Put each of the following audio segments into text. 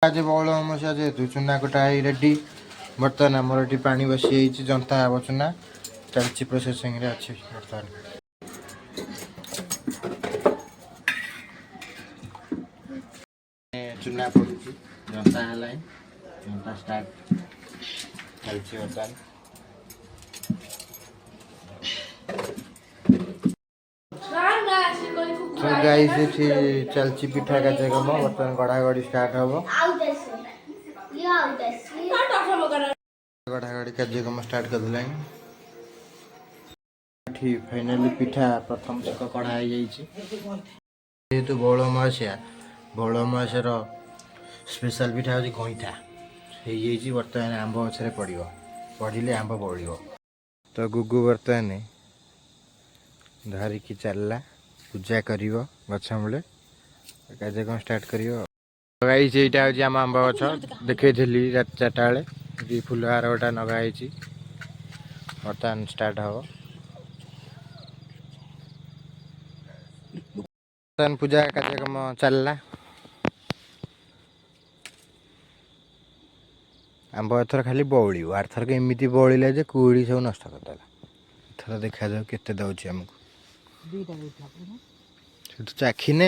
आज बौल अमावस्या जेहेतु चूना कटा रेडी बर्तमान आमर ये पानी बसी जंता हे चूना चलती प्रोसेसिंग अच्छी बर्तमान चूना पड़ी जंता है जंता स्टार्ट चलती बर्तमान तो गाइस ये चलती पिठा का जगह बर्तमान गढ़ा गढ़ी स्टार्ट हम गढ़ा गढ़ी कार्यक्रम स्टार्ट कर दिला फाइनाली पिठा प्रथम तक कढ़ा जेहेतु बौल अमावस्या स्पेशल पिठा हूँ गईठा हो बर्तमान आंब गचर पड़े आंब बड़ तो गुगु बर्तमान धरिकी चलला पूजा कर गछ मूले कार्यक्रम स्टार्ट कर यहाँ हूँ आम आंब गछ देखी रात 4टा बेले फुल हार गोटा नगाई बर्तमान स्टार्ट हम बर्तमान पूजा कार्यक्रम चलला आंब एथर खाली बौल आरथर एमती बौला जे कुड़ी सब नष्ट करदेला एथर देखा जाऊ केते दउछि हमको चाखी ने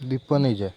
दीप नहीं जाए